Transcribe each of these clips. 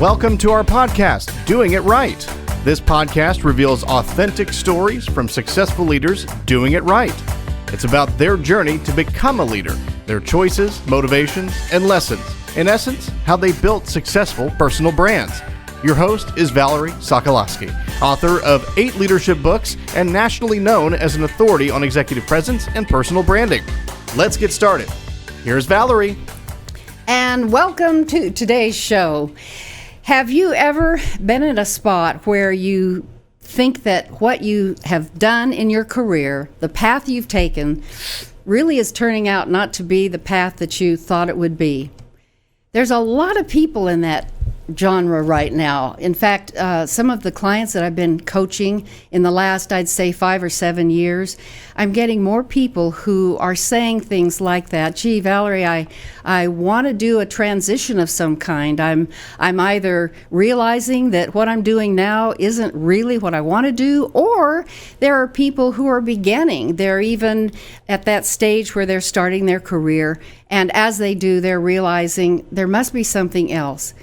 Welcome to our podcast, Doing It Right. This podcast reveals authentic stories from successful leaders doing it right. It's about their journey to become a leader, their choices, motivations, and lessons. In essence, how they built successful personal brands. Your host is Valerie Sokolowski, author of 8 leadership books and nationally known as an authority on executive presence and personal branding. Let's get started. Here's Valerie. And welcome to today's show. Have you ever been in a spot where you think that what you have done in your career, the path you've taken, really is turning out not to be the path that you thought it would be? There's a lot of people in that genre right now. In fact, some of the clients that I've been coaching in the last, I'd say 5 or 7 years, I'm getting more people who are saying things like that. Gee, Valerie, I want to do a transition of some kind. I'm either realizing that what I'm doing now isn't really what I want to do, or there are people who are beginning. They're even at that stage where they're starting their career, and as they do, they're realizing there must be something else.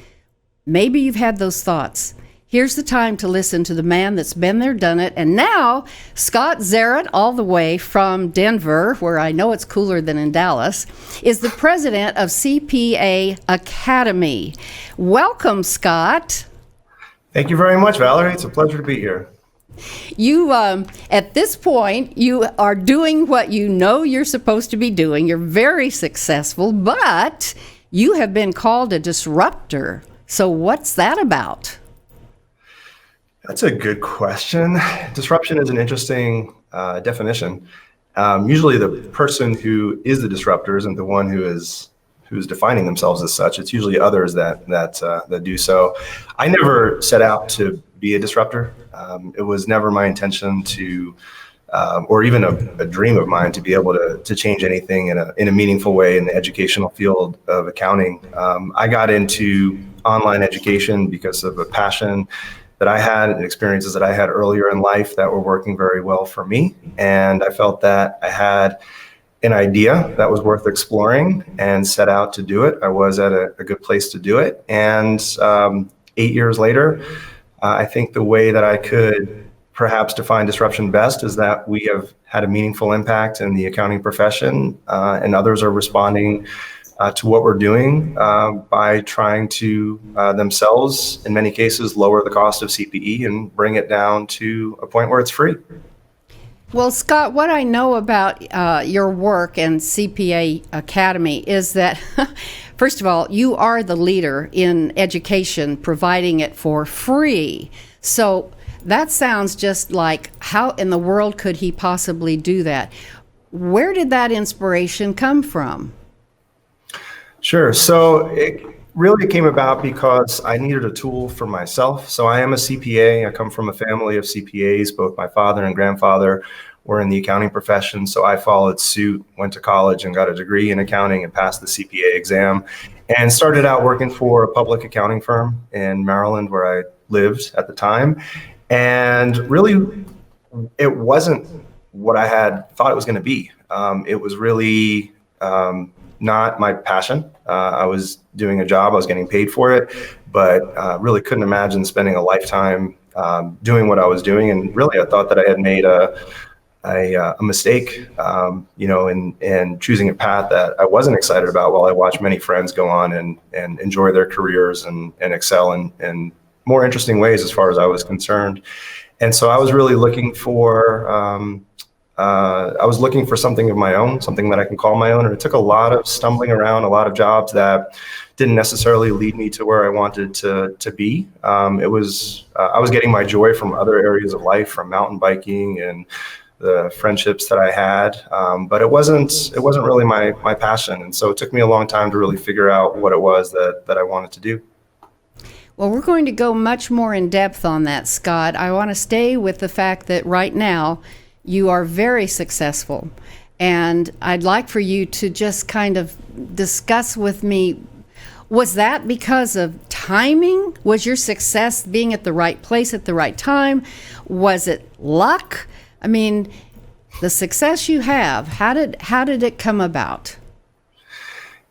Maybe you've had those thoughts. Here's the time to listen to the man that's been there, done it. And now, Scott Zarrett, all the way from Denver, where I know it's cooler than in Dallas, is the president of CPA Academy. Welcome, Scott. Thank you very much, Valerie. It's a pleasure to be here. You, at this point, you are doing what you know you're supposed to be doing. You're very successful, but you have been called a disruptor. So what's that about? That's a good question. Disruption is an interesting definition. Usually the person who is the disruptor isn't the one who's defining themselves as such. It's usually others that do so. I never set out to be a disruptor. It was never my intention to, or even a dream of mine, to be able to change anything in a meaningful way in the educational field of accounting. I got into online education because of a passion that I had and experiences that I had earlier in life that were working very well for me. And I felt that I had an idea that was worth exploring and set out to do it. I was at a good place to do it. And 8 years later, I think the way that I could perhaps define disruption best is that we have had a meaningful impact in the accounting profession, and others are responding to what we're doing by trying to themselves, in many cases, lower the cost of CPE and bring it down to a point where it's free. Well, Scott, what I know about your work and CPA Academy is that, first of all, you are the leader in education, providing it for free. So that sounds just like, how in the world could he possibly do that? Where did that inspiration come from? Sure. So it really came about because I needed a tool for myself. So I am a CPA. I come from a family of CPAs. Both my father and grandfather were in the accounting profession. So I followed suit, went to college and got a degree in accounting and passed the CPA exam, and started out working for a public accounting firm in Maryland where I lived at the time. And really, it wasn't what I had thought it was going to be. It was really not my passion. I was doing a job, I was getting paid for it, but really couldn't imagine spending a lifetime doing what I was doing. And really, I thought that I had made a mistake, in choosing a path that I wasn't excited about, while I watched many friends go on and enjoy their careers and excel in more interesting ways as far as I was concerned. And so I was really looking for something of my own, something that I can call my own. And it took a lot of stumbling around, a lot of jobs that didn't necessarily lead me to where I wanted to be. I was getting my joy from other areas of life, from mountain biking and the friendships that I had, but it wasn't really my passion. And so it took me a long time to really figure out what it was that I wanted to do. Well, we're going to go much more in depth on that, Scott. I want to stay with the fact that right now you are very successful. And I'd like for you to just kind of discuss with me, was that because of timing? Was your success being at the right place at the right time? Was it luck? I mean, the success you have, how did it come about?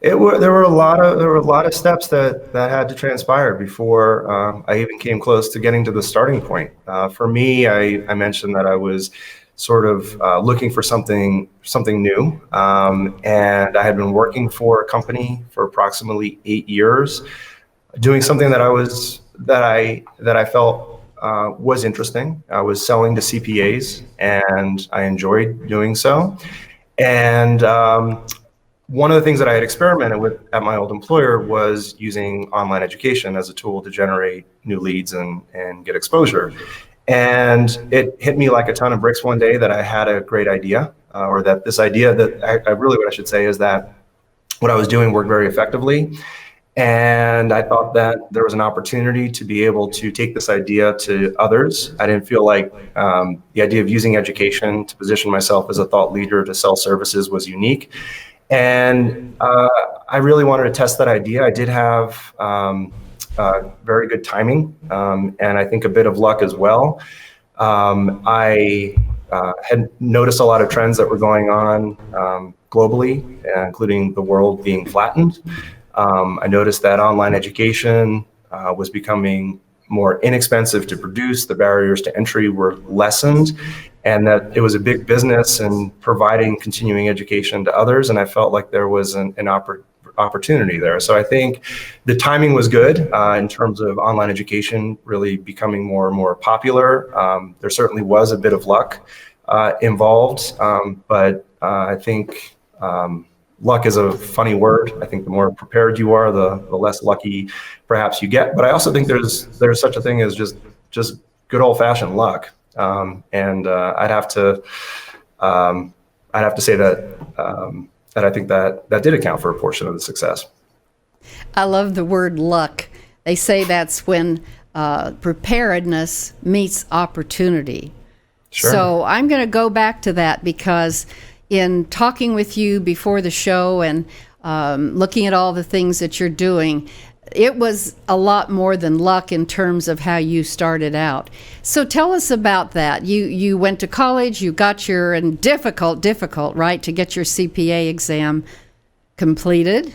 There were a lot of steps that had to transpire before I even came close to getting to the starting point. For me, I mentioned that I was sort of looking for something new, and I had been working for a company for approximately 8 years, doing something that I felt was interesting. I was selling to CPAs, and I enjoyed doing so. And one of the things that I had experimented with at my old employer was using online education as a tool to generate new leads and get exposure. And it hit me like a ton of bricks one day that I had a great idea, or that this idea that I really, what I should say is that what I was doing worked very effectively. And I thought that there was an opportunity to be able to take this idea to others. I didn't feel like the idea of using education to position myself as a thought leader to sell services was unique. And I really wanted to test that idea. I did have very good timing, and I think a bit of luck as well. I had noticed a lot of trends that were going on globally, including the world being flattened. I noticed that online education was becoming more inexpensive to produce. The barriers to entry were lessened, and that it was a big business in providing continuing education to others. And I felt like there was an opportunity there. So I think the timing was good in terms of online education really becoming more and more popular. There certainly was a bit of luck involved, but I think luck is a funny word. I think the more prepared you are, the less lucky perhaps you get. But I also think there's such a thing as just good old fashioned luck. And I'd have to say that I think that did account for a portion of the success. I love the word luck. They say that's when preparedness meets opportunity. Sure. So I'm going to go back to that because in talking with you before the show and looking at all the things that you're doing, it was a lot more than luck in terms of how you started out. So tell us about that. You went to college, you got your, and difficult, right, to get your CPA exam completed,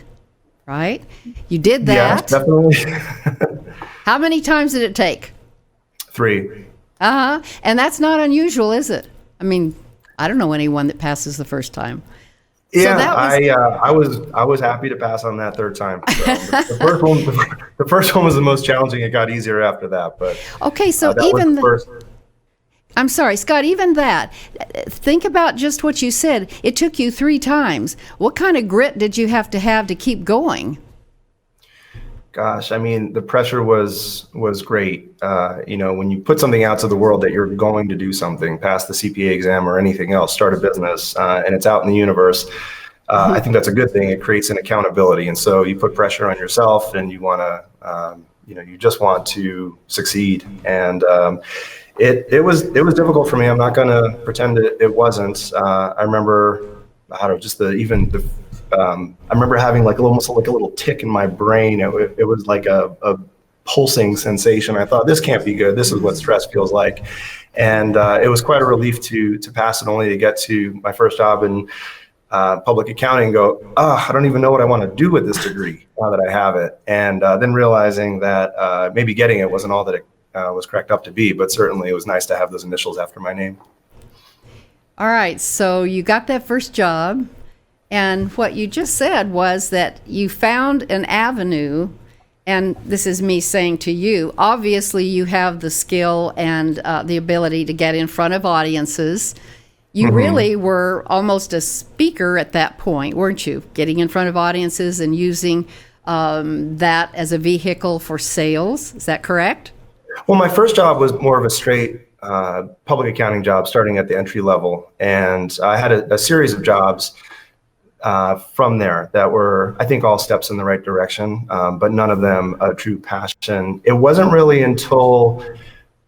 right? You did that. Yeah, definitely. How many times did it take? 3. And that's not unusual, is it? I mean, I don't know anyone that passes the first time. Yeah, so I was happy to pass on that third time. So the first one was the most challenging. It got easier after that, but okay. So even I'm sorry, Scott. Even that. Think about just what you said. It took you 3 times. What kind of grit did you have to keep going? Gosh, I mean, the pressure was great. When you put something out to the world that you're going to do something, pass the CPA exam or anything else, start a business, and it's out in the universe, I think that's a good thing. It creates an accountability. And so you put pressure on yourself and you want to, you just want to succeed. And it was difficult for me. I'm not going to pretend it wasn't. I remember, I remember having almost like a little tick in my brain. It was like a pulsing sensation. I thought, this can't be good. This is what stress feels like. And it was quite a relief to pass it, only to get to my first job in public accounting and go, I don't even know what I want to do with this degree now that I have it. And then realizing that maybe getting it wasn't all that it was cracked up to be, but certainly it was nice to have those initials after my name. All right, so you got that first job. And what you just said was that you found an avenue, and this is me saying to you, obviously you have the skill and the ability to get in front of audiences. You really were almost a speaker at that point, weren't you? Getting in front of audiences and using that as a vehicle for sales. Is that correct? Well, my first job was more of a straight public accounting job, starting at the entry level. And I had a series of jobs from there that were, I think, all steps in the right direction, but none of them a true passion. It wasn't really until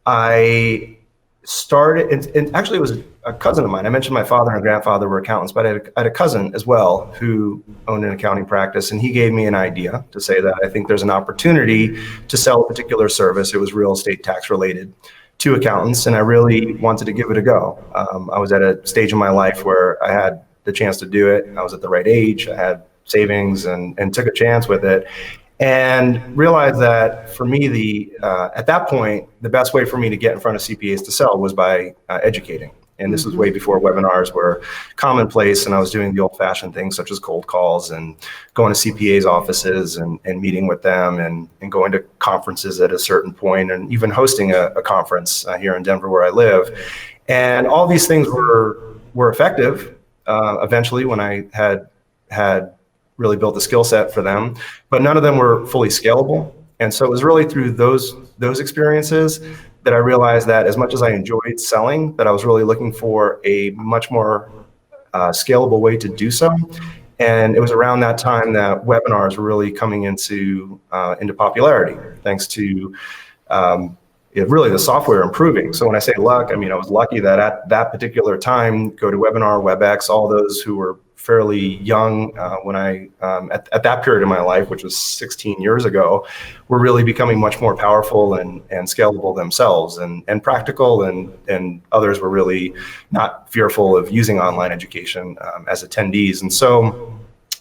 I started, and actually it was a cousin of mine. I mentioned my father and grandfather were accountants, but I had a cousin as well who owned an accounting practice, and he gave me an idea to say that I think there's an opportunity to sell a particular service. It was real estate tax related to accountants, and I really wanted to give it a go. I was at a stage in my life where I had the chance to do it. I was at the right age. I had savings and took a chance with it. And realized that for me, at that point, the best way for me to get in front of CPAs to sell was by educating. And this was way before webinars were commonplace, and I was doing the old-fashioned things such as cold calls and going to CPAs' offices and meeting with them and going to conferences at a certain point, and even hosting a conference here in Denver where I live. And all these things were effective eventually when I had really built a skill set for them, but none of them were fully scalable. And so it was really through those experiences that I realized that as much as I enjoyed selling, that I was really looking for a much more scalable way to do so. And it was around that time that webinars were really coming into popularity, thanks to really the software improving. So when I say luck, I mean I was lucky that at that particular time, GoToWebinar, WebEx, all those who were fairly young when I, at that period in my life, which was 16 years ago, were really becoming much more powerful and scalable themselves and practical, and others were really not fearful of using online education as attendees. And so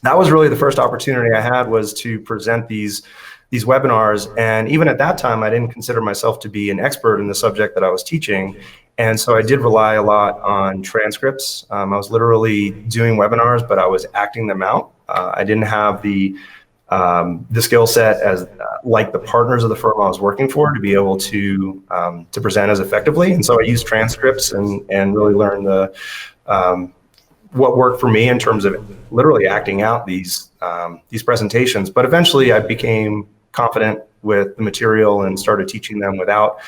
that was really the first opportunity I had, was to present these webinars. And even at that time, I didn't consider myself to be an expert in the subject that I was teaching. And so I did rely a lot on transcripts. I was literally doing webinars, but I was acting them out. I didn't have the skill set as like the partners of the firm I was working for to be able to present as effectively. And so I used transcripts and really learned what worked for me in terms of literally acting out these presentations. But eventually I became confident with the material and started teaching them without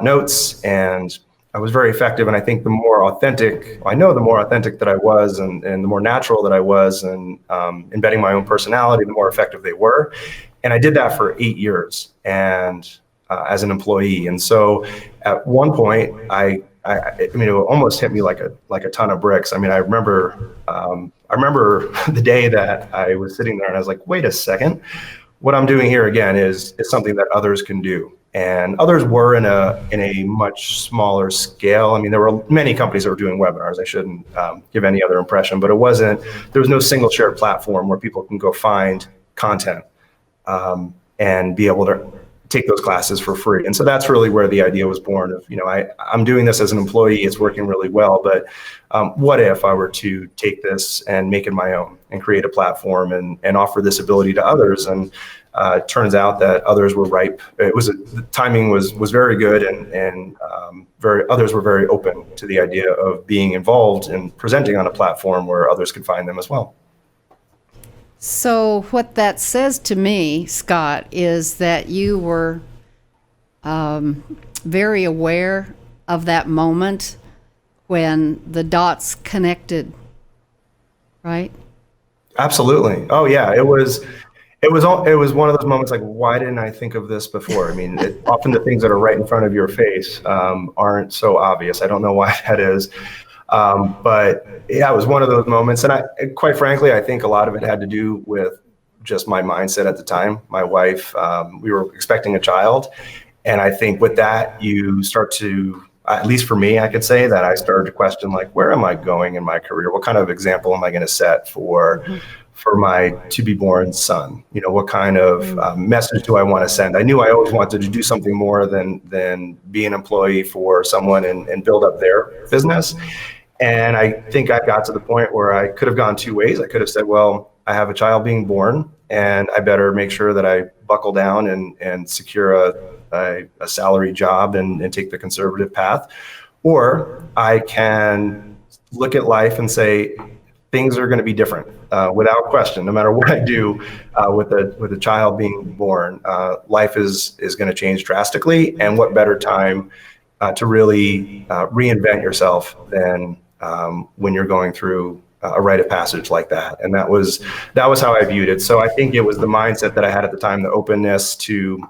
notes, and I was very effective. And I think the more authentic that I was, and the more natural that I was, and embedding my own personality, the more effective they were. And I did that for 8 years, and as an employee. And so at one point, I mean, it almost hit me like a ton of bricks. I mean, I remember the day that I was sitting there and I was like, wait a second, what I'm doing here again is something that others can do. And others were in a much smaller scale. I mean, there were many companies that were doing webinars. I shouldn't give any other impression, but there was no single shared platform where people can go find content and be able to take those classes for free. And so that's really where the idea was born of, I'm doing this as an employee, it's working really well, but what if I were to take this and make it my own and create a platform and offer this ability to others? And it turns out that others were ripe. The timing was very good, and others were very open to the idea of being involved and presenting on a platform where others could find them as well. So what that says to me, Scott, is that you were very aware of that moment when the dots connected, right? Absolutely. Oh yeah, it was one of those moments like, why didn't I think of this before? I mean, often the things that are right in front of your face aren't so obvious. I don't know why that is. But yeah, it was one of those moments. And quite frankly, I think a lot of it had to do with just my mindset at the time. My wife, we were expecting a child. And I think with that, you start to, at least for me, I could say that I started to question, like, where am I going in my career? What kind of example am I going to set for my to-be-born son? What kind of message do I want to send? I knew I always wanted to do something more than be an employee for someone and build up their business. And I think I got to the point where I could have gone two ways. I could have said, well, I have a child being born, and I better make sure that I buckle down and secure a salary job and take the conservative path. Or I can look at life and say, things are going to be different without question. No matter what I do with a child being born, life is going to change drastically. And what better time to really reinvent yourself than when you're going through a rite of passage like that. And that was how I viewed it. So I think it was the mindset that I had at the time, the openness to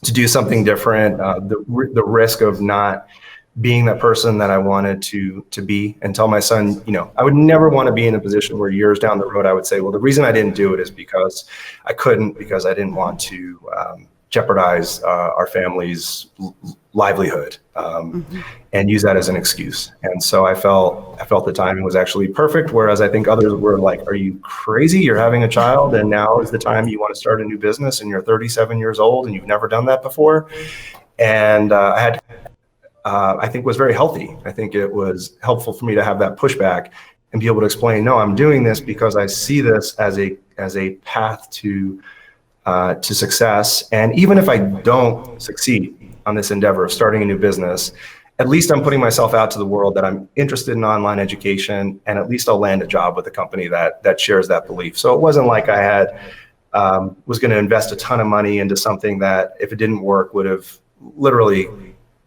do something different, the risk of not being that person that I wanted to be, and tell my son, I would never want to be in a position where years down the road I would say, well, the reason I didn't do it is because I couldn't, because I didn't want to jeopardize our family's livelihood, and use that as an excuse. And so I felt the timing was actually perfect. Whereas I think others were like, "Are you crazy? You're having a child, and now is the time you want to start a new business, and you're 37 years old, and you've never done that before." And I think was very healthy. I think it was helpful for me to have that pushback and be able to explain, no, I'm doing this because I see this as a path to success. And even if I don't succeed on this endeavor of starting a new business, at least I'm putting myself out to the world that I'm interested in online education, and at least I'll land a job with a company that shares that belief. So it wasn't like I had was going to invest a ton of money into something that, if it didn't work, would have literally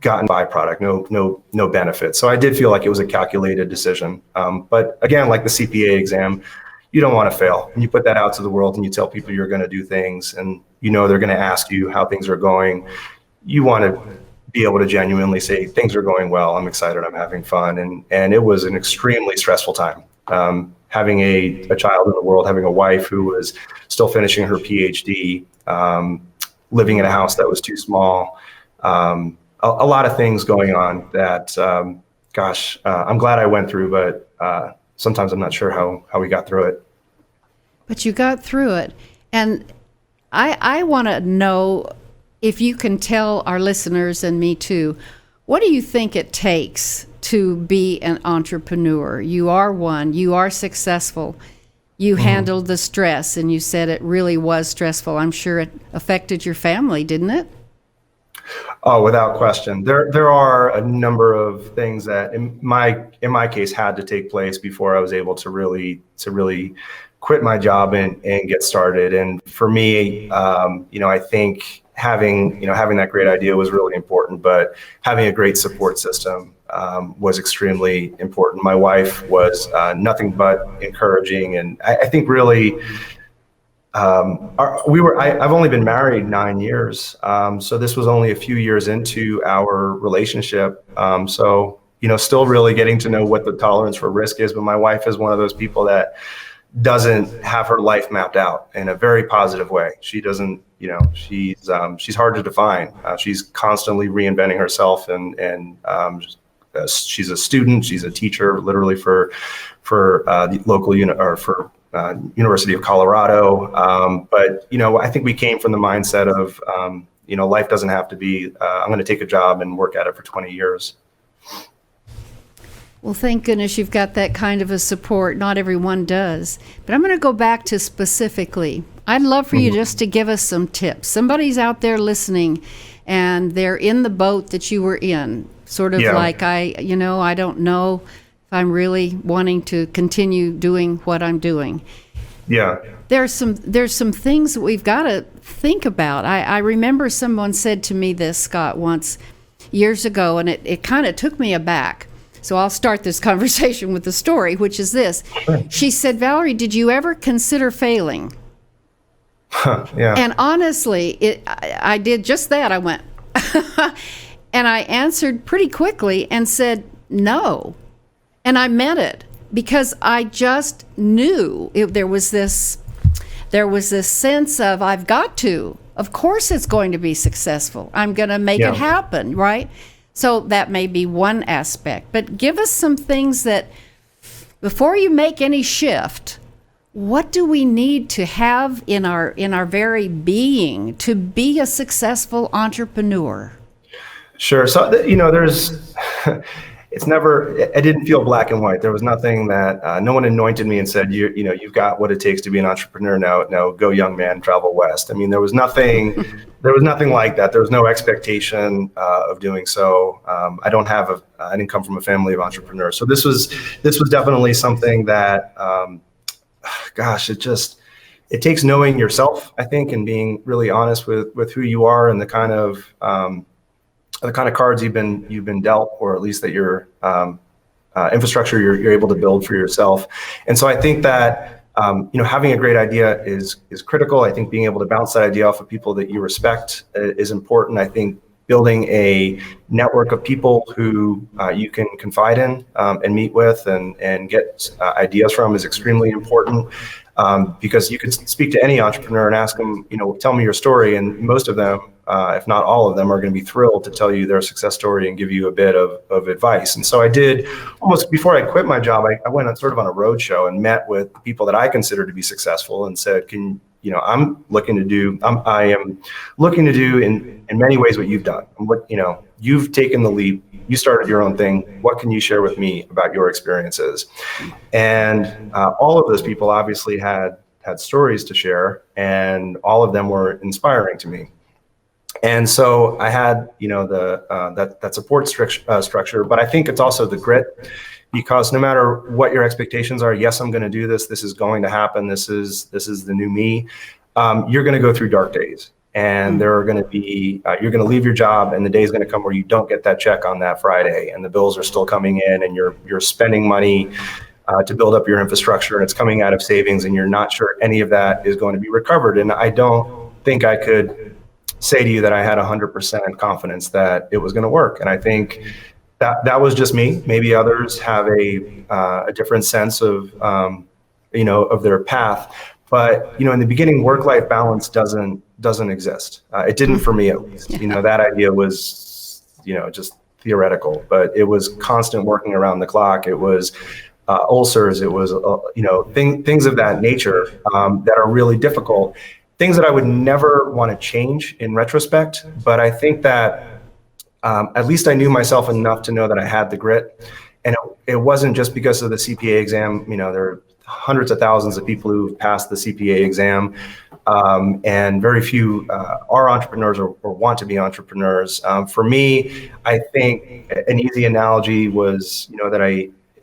gotten byproduct, no benefit. So I did feel like it was a calculated decision. But again, like the CPA exam, you don't want to fail. And you put that out to the world and you tell people you're going to do things, and they're going to ask you how things are going. You want to be able to genuinely say things are going well. I'm excited. I'm having fun. And it was an extremely stressful time. Having a child in the world, having a wife who was still finishing her PhD, living in a house that was too small, a lot of things going on that, I'm glad I went through, but sometimes I'm not sure how we got through it. But you got through it. And I want to know if you can tell our listeners, and me too, what do you think it takes to be an entrepreneur? You are one, you are successful. You handled the stress, and you said it really was stressful. I'm sure it affected your family, didn't it? Oh, without question. There are a number of things that in my case had to take place before I was able to really quit my job and get started. And for me, I think having that great idea was really important, but having a great support system was extremely important. My wife was nothing but encouraging, and I think really I've only been married 9 years, so this was only a few years into our relationship. So still really getting to know what the tolerance for risk is. But my wife is one of those people that doesn't have her life mapped out in a very positive way. She doesn't, she's hard to define. She's constantly reinventing herself, and she's a student. She's a teacher, literally for the local University of Colorado. But I think we came from the mindset of life doesn't have to be I'm going to take a job and work at it for 20 years. Well, thank goodness you've got that kind of a support. Not everyone does. But I'm going to go back to specifically. I'd love for you just to give us some tips. Somebody's out there listening, and they're in the boat that you were in, sort of like I don't know if I'm really wanting to continue doing what I'm doing. Yeah. There's some things that we've got to think about. I remember someone said to me this, Scott, once years ago, and it kind of took me aback. So I'll start this conversation with the story, which is this. Sure. She said, "Valerie, did you ever consider failing?" Yeah. And honestly, I did just that. I went, and I answered pretty quickly and said, no. And I meant it, because I just knew there was this sense of, I've got to. Of course it's going to be successful. I'm going to make it happen, right? So that may be one aspect. But give us some things that, before you make any shift, what do we need to have in our very being to be a successful entrepreneur? Sure. So, there's, it didn't feel black and white. There was nothing that, no one anointed me and said, you've got what it takes to be an entrepreneur now. Now go, young man, travel west. I mean, there was nothing like that. There was no expectation of doing so. I didn't come from a family of entrepreneurs. So this was definitely something that, it takes knowing yourself, I think, and being really honest with who you are and the kind of cards you've been dealt, or at least that your infrastructure you're able to build for yourself. And so I think that having a great idea is critical. I think being able to bounce that idea off of people that you respect is important. I think building a network of people who you can confide in and meet with and get ideas from is extremely important. Because you could speak to any entrepreneur and ask them, tell me your story, and most of them, if not all of them, are going to be thrilled to tell you their success story and give you a bit of advice. And so I did, almost before I quit my job, I went on sort of on a road show and met with people that I consider to be successful and said, I am looking to do in many ways what you've done. You've taken the leap. You started your own thing. What can you share with me about your experiences? And all of those people obviously had stories to share, and all of them were inspiring to me. And so I had, that support structure, but I think it's also the grit, because no matter what your expectations are, yes, I'm going to do this. This is going to happen. This is the new me. You're going to go through dark days, and there are going to be, you're going to leave your job, and the day is going to come where you don't get that check on that Friday, and the bills are still coming in, and you're spending money to build up your infrastructure, and it's coming out of savings, and you're not sure any of that is going to be recovered. And I don't think I could say to you that I had 100% confidence that it was going to work. And I think that was just me. Maybe others have a different sense of, of their path. But, in the beginning, work-life balance doesn't exist. It didn't for me, at least. That idea was, just theoretical, but it was constant working around the clock. It was ulcers. It was, things of that nature that are really difficult. Things that I would never want to change in retrospect, but I think that at least I knew myself enough to know that I had the grit. And it wasn't just because of the CPA exam. There are hundreds of thousands of people who've passed the CPA exam, and very few are entrepreneurs or want to be entrepreneurs. For me, I think an easy analogy was,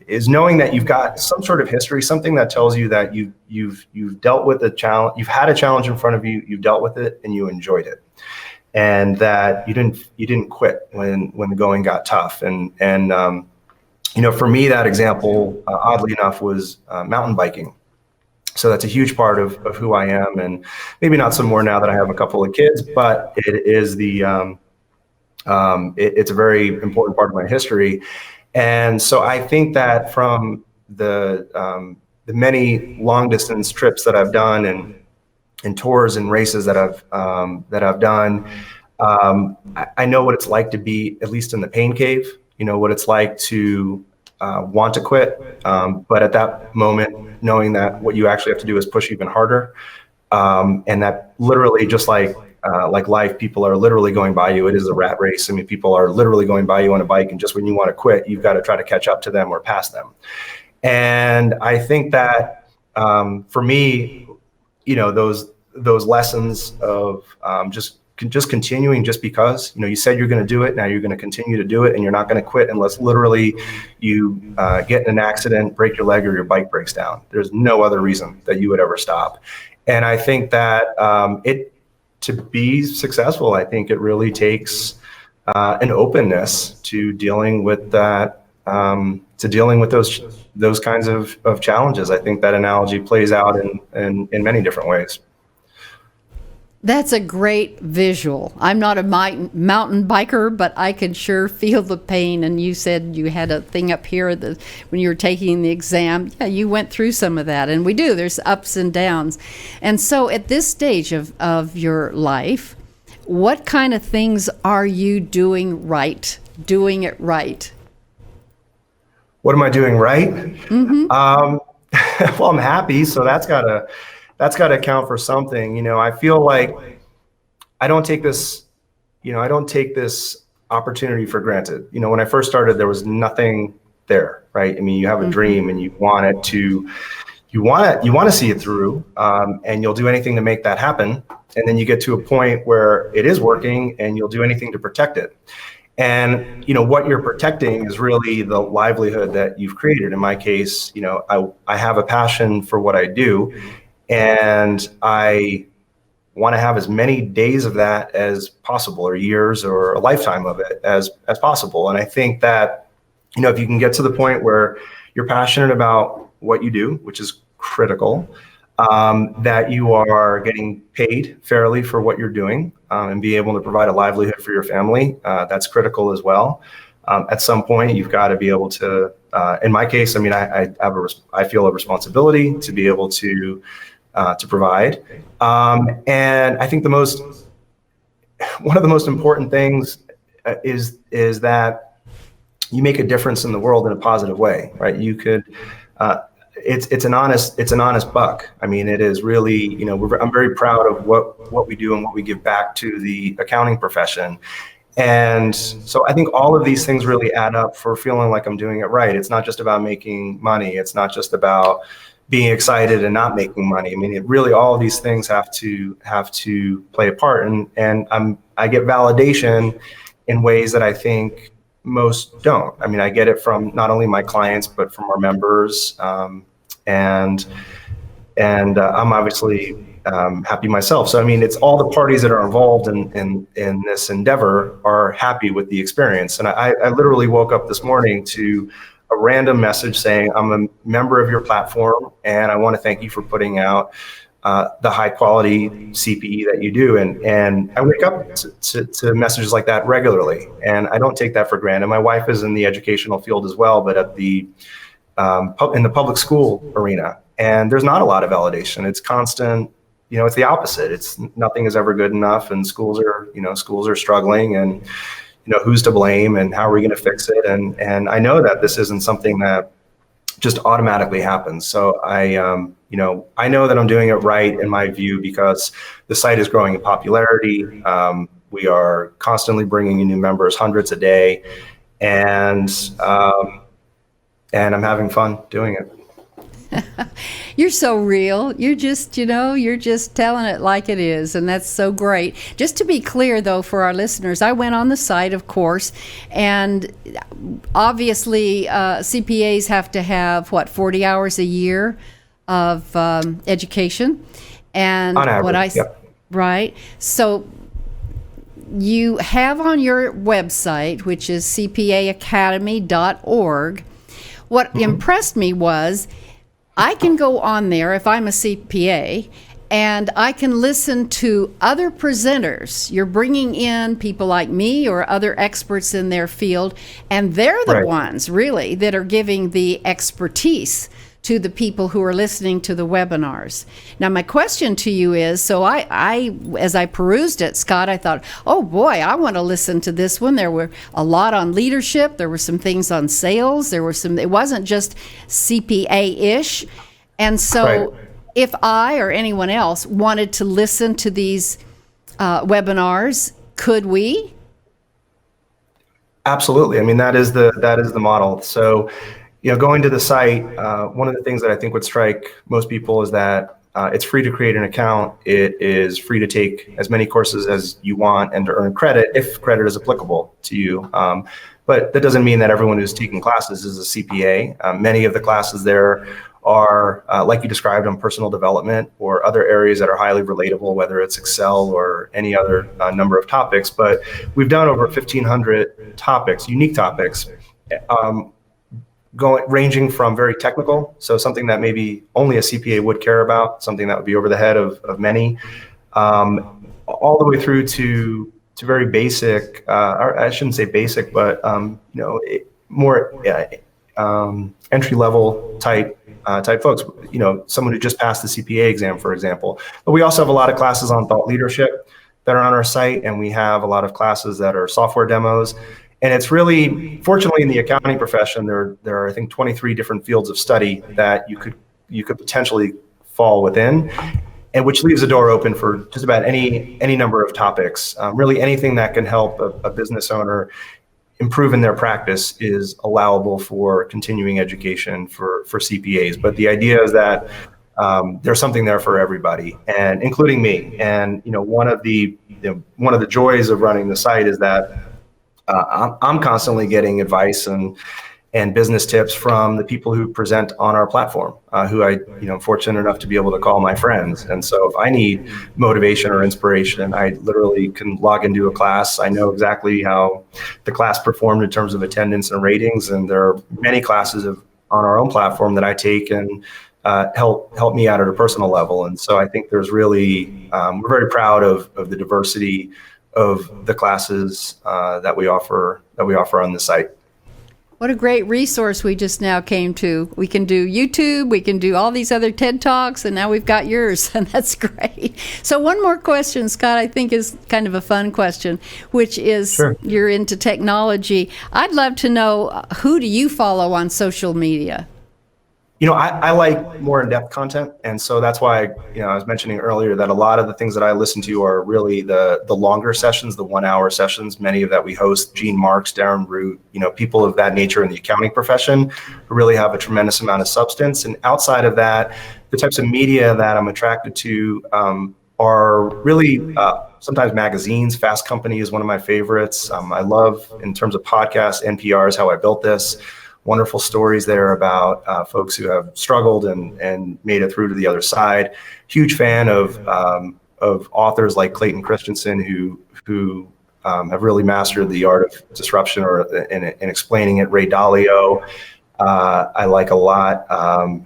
is knowing that you've got some sort of history, something that tells you that you've dealt with a challenge, you've had a challenge in front of you, you've dealt with it, and you enjoyed it, and that you didn't quit when the going got tough. And for me, that example, oddly enough, was mountain biking. So that's a huge part of who I am, and maybe not some more now that I have a couple of kids, but it is it's a very important part of my history. And so I think that from the many long distance trips that I've done and tours and races that I've done, I know what it's like to be at least in the pain cave. What it's like to want to quit, but at that moment, knowing that what you actually have to do is push even harder, and that literally, just like life, people are literally going by you. It is a rat race. I mean, people are literally going by you on a bike, and just when you want to quit, you've got to try to catch up to them or pass them. And I think that for me, those lessons of just continuing, just because you said you're going to do it, now you're going to continue to do it, and you're not going to quit unless literally you get in an accident, break your leg, or your bike breaks down. There's no other reason that you would ever stop. And I think that to be successful, I think it really takes an openness to dealing with that, to dealing with those kinds of challenges. I think that analogy plays out in many different ways. That's a great visual. I'm not a mountain biker, but I can sure feel the pain. And you said you had a thing up here when you were taking the exam. Yeah, you went through some of that. And we do. There's ups and downs. And so at this stage of your life, what kind of things are you doing it right? What am I doing right? Mm-hmm. Well, I'm happy, so that's got to account for something. I feel like I don't take this opportunity for granted. When I first started, there was nothing there, right? I mean, you have a dream and you want to see it through, and you'll do anything to make that happen. And then you get to a point where it is working and you'll do anything to protect it. And, what you're protecting is really the livelihood that you've created. In my case, I have a passion for what I do, and I want to have as many days of that as possible, or years, or a lifetime of it as possible. And I think that, if you can get to the point where you're passionate about what you do, which is critical, that you are getting paid fairly for what you're doing, and be able to provide a livelihood for your family, that's critical as well. At some point, you've got to be able to in my case, I mean, I feel a responsibility to be able to provide. And I think one of the most important things is that you make a difference in the world in a positive way, right? You could, it's an honest buck. I mean, it is really, I'm very proud of what we do and what we give back to the accounting profession. And so I think all of these things really add up for feeling like I'm doing it right. It's not just about making money. It's not just about being excited and not making money. I mean, it really, all of these things have to play a part. And I get validation in ways that I think most don't. I mean, I get it from not only my clients, but from our members. And I'm obviously happy myself. So, I mean, it's all the parties that are involved in this endeavor are happy with the experience. And I literally woke up this morning to a random message saying, I'm a member of your platform, and I want to thank you for putting out the high quality CPE that you do. And I wake up to messages like that regularly, and I don't take that for granted. My wife is in the educational field as well, but at the in the public school arena, and there's not a lot of validation. It's constant. It's the opposite. It's nothing is ever good enough, and schools are struggling, and who's to blame, and how are we going to fix it? And I know that this isn't something that just automatically happens. So I know that I'm doing it right in my view, because the site is growing in popularity. We are constantly bringing in new members, hundreds a day, and I'm having fun doing it. You're so real. You're just telling it like it is, and that's so great. Just to be clear, though, for our listeners, I went on the site, of course, and obviously CPAs have to have, 40 hours a year of education? And on average, yep. Right. So you have on your website, which is cpaacademy.org, what impressed me was I can go on there if I'm a CPA, and I can listen to other presenters. You're bringing in people like me or other experts in their field, and they're the ones really that are giving the expertise to the people who are listening to the webinars. Now, my question to you is, so I as I perused it, Scott, I thought, oh boy, I want to listen to this one. There were a lot on leadership. There were some things on sales. There were it wasn't just CPA-ish. And so if I or anyone else wanted to listen to these webinars, could we? Absolutely. I mean, that is the model. So, going to the site, one of the things that I think would strike most people is that it's free to create an account. It is free to take as many courses as you want and to earn credit if credit is applicable to you. But that doesn't mean that everyone who's taking classes is a CPA. Many of the classes there are, like you described, on personal development or other areas that are highly relatable, whether it's Excel or any other number of topics. But we've done over 1,500 topics, unique topics, ranging from very technical, so something that maybe only a CPA would care about, something that would be over the head of many, all the way through to very basic, or I shouldn't say basic, but more entry level type folks. Someone who just passed the CPA exam, for example. But we also have a lot of classes on thought leadership that are on our site, and we have a lot of classes that are software demos. And it's really, fortunately, in the accounting profession, there are, I think, 23 different fields of study that you could potentially fall within, and which leaves the door open for just about any number of topics. Really, anything that can help a business owner improve in their practice is allowable for continuing education for CPAs. But the idea is that there's something there for everybody, and including me. And one of the joys of running the site is that I'm constantly getting advice and business tips from the people who present on our platform, who I'm fortunate enough to be able to call my friends. And so if I need motivation or inspiration, I literally can log into a class. I know exactly how the class performed in terms of attendance and ratings. And there are many classes on our own platform that I take and help me out at a personal level. And so I think there's really, we're very proud of the diversity of the classes that we offer on the site. What a great resource we just now came to. We can do YouTube, we can do all these other TED Talks, and now we've got yours, and that's great. So one more question, Scott, I think is kind of a fun question, which is, Sure. You're into technology. I'd love to know, who do you follow on social media? I like more in-depth content. And so that's why, I was mentioning earlier that a lot of the things that I listen to are really the longer sessions, the 1 hour sessions, many of that we host, Gene Marks, Darren Root, people of that nature in the accounting profession who really have a tremendous amount of substance. And outside of that, the types of media that I'm attracted to are really sometimes magazines. Fast Company is one of my favorites. I love, in terms of podcasts, NPR is How I Built This. Wonderful stories there about folks who have struggled and made it through to the other side. Huge fan of authors like Clayton Christensen who have really mastered the art of disruption in explaining it. Ray Dalio, I like a lot,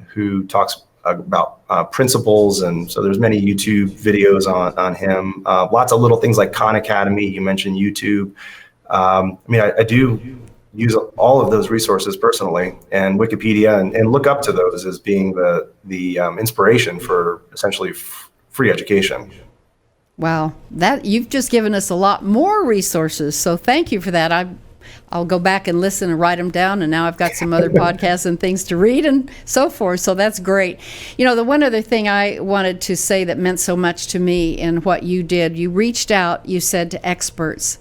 who talks about principles, and so there's many YouTube videos on him. Lots of little things like Khan Academy. You mentioned YouTube. I do use all of those resources personally, and Wikipedia, and look up to those as being the inspiration for essentially free education. Wow, that you've just given us a lot more resources, so thank you for that. I'll go back and listen and write them down, and now I've got some other podcasts and things to read and so forth, so that's great. The one other thing I wanted to say that meant so much to me in what you did, you reached out, you said, to experts.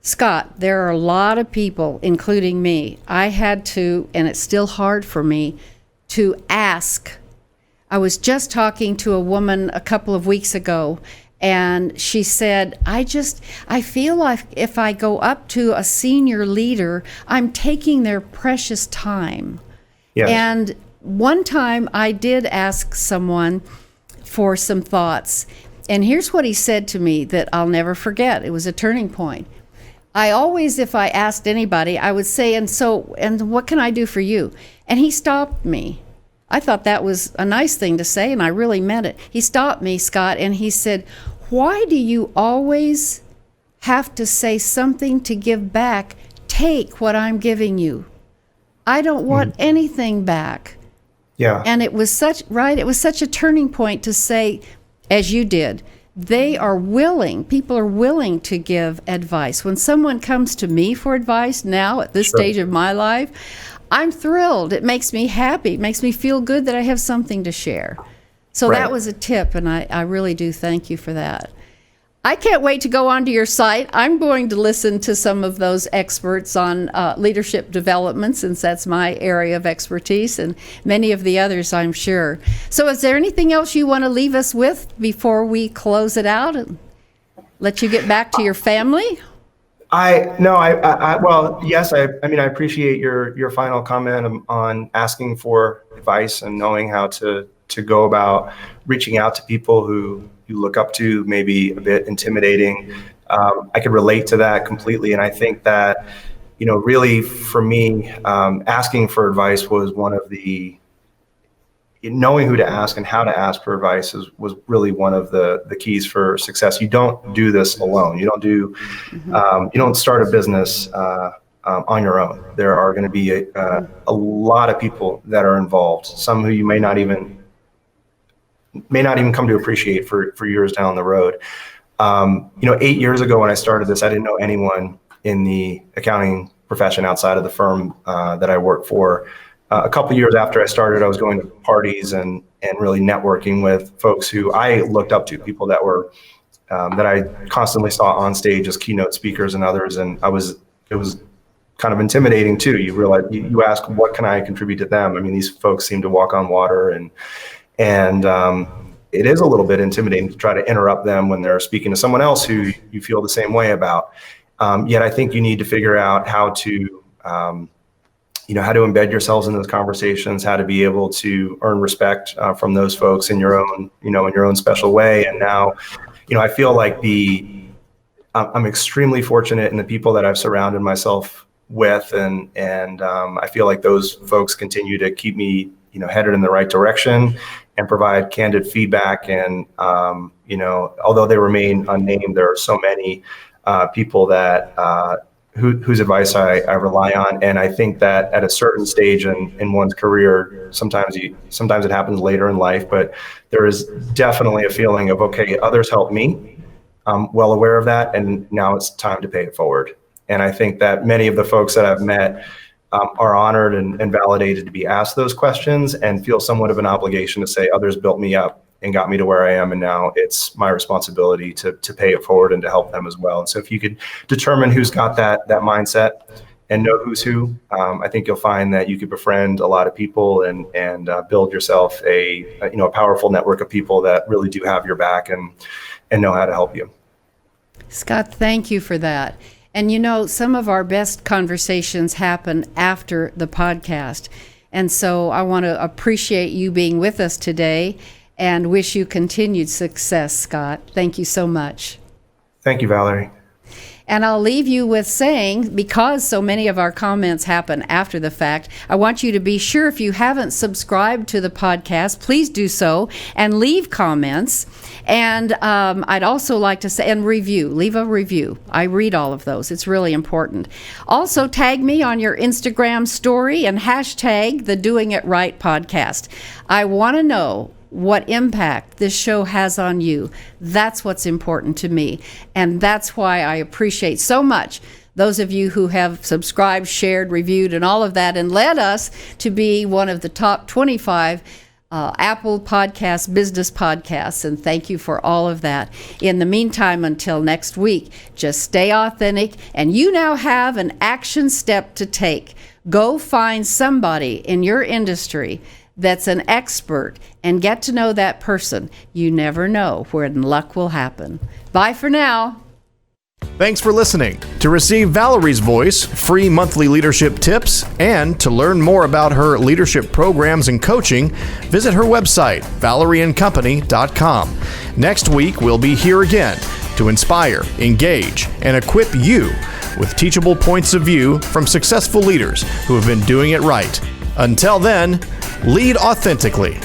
Scott, there are a lot of people, including me, I had to, and it's still hard for me, to ask. I was just talking to a woman a couple of weeks ago, and she said, I feel like if I go up to a senior leader, I'm taking their precious time. Yes. And one time I did ask someone for some thoughts, and here's what he said to me that I'll never forget. It was a turning point. I always, if I asked anybody, I would say, and what can I do for you? And he stopped me. I thought that was a nice thing to say, and I really meant it. He stopped me, Scott, and he said, why do you always have to say something to give back? Take what I'm giving you. I don't want anything back. Yeah. And it was such a turning point to say, as you did, people are willing to give advice. When someone comes to me for advice now at this stage of my life, I'm thrilled. It makes me happy. It makes me feel good that I have something to share. So that was a tip, and I really do thank you for that. I can't wait to go onto your site. I'm going to listen to some of those experts on leadership development, since that's my area of expertise, and many of the others, I'm sure. So is there anything else you want to leave us with before we close it out and let you get back to your family? Well, yes, I appreciate your final comment on asking for advice and knowing how to go about reaching out to people who you look up to, maybe a bit intimidating. I could relate to that completely. And I think that, really for me, asking for advice was one of knowing who to ask and how to ask for advice was really one of the keys for success. You don't do this alone. You don't start a business on your own. There are going to be a lot of people that are involved, some who you may not even come to appreciate for years down the road. 8 years ago when I started this, I didn't know anyone in the accounting profession outside of the firm that I work for. A couple of years after I started, I was going to parties and really networking with folks who I looked up to, people that were that I constantly saw on stage as keynote speakers and others, and it was kind of intimidating too. You realize you ask, what can I contribute to them? I mean, these folks seem to walk on water, and it is a little bit intimidating to try to interrupt them when they're speaking to someone else who you feel the same way about. Yet I think you need to figure out how to embed yourselves in those conversations, how to be able to earn respect from those folks in your own special way. And now, I feel like I'm extremely fortunate in the people that I've surrounded myself with, and I feel like those folks continue to keep me, headed in the right direction and provide candid feedback. And although they remain unnamed, there are so many people that whose advice I rely on. And I think that at a certain stage in one's career, sometimes it happens later in life, but there is definitely a feeling of, okay, others helped me. I'm well aware of that, and now it's time to pay it forward. And I think that many of the folks that I've met are honored and validated to be asked those questions and feel somewhat of an obligation to say, others built me up and got me to where I am, and now it's my responsibility to pay it forward and to help them as well. And so if you could determine who's got that mindset and know who's who, I think you'll find that you could befriend a lot of people and build yourself a powerful network of people that really do have your back and know how to help you. Scott, thank you for that. And some of our best conversations happen after the podcast. And so I want to appreciate you being with us today and wish you continued success, Scott. Thank you so much. Thank you, Valerie. And I'll leave you with saying, because so many of our comments happen after the fact, I want you to be sure, if you haven't subscribed to the podcast, please do so and leave comments. And I'd also like to say, and leave a review. I read all of those. It's really important. Also, tag me on your Instagram story and hashtag the Doing It Right podcast. I want to know what impact this show has on you. That's what's important to me. And that's why I appreciate so much those of you who have subscribed, shared, reviewed, and all of that, and led us to be one of the top 25 Apple Podcast business podcasts. And thank you for all of that. In the meantime, until next week, just stay authentic. And you now have an action step to take. Go find somebody in your industry that's an expert and get to know that person. You never know when luck will happen. Bye for now. Thanks for listening. To receive Valerie's voice, free monthly leadership tips, and to learn more about her leadership programs and coaching, visit her website, valerieandcompany.com. Next week, we'll be here again to inspire, engage, and equip you with teachable points of view from successful leaders who have been doing it right. Until then, lead authentically.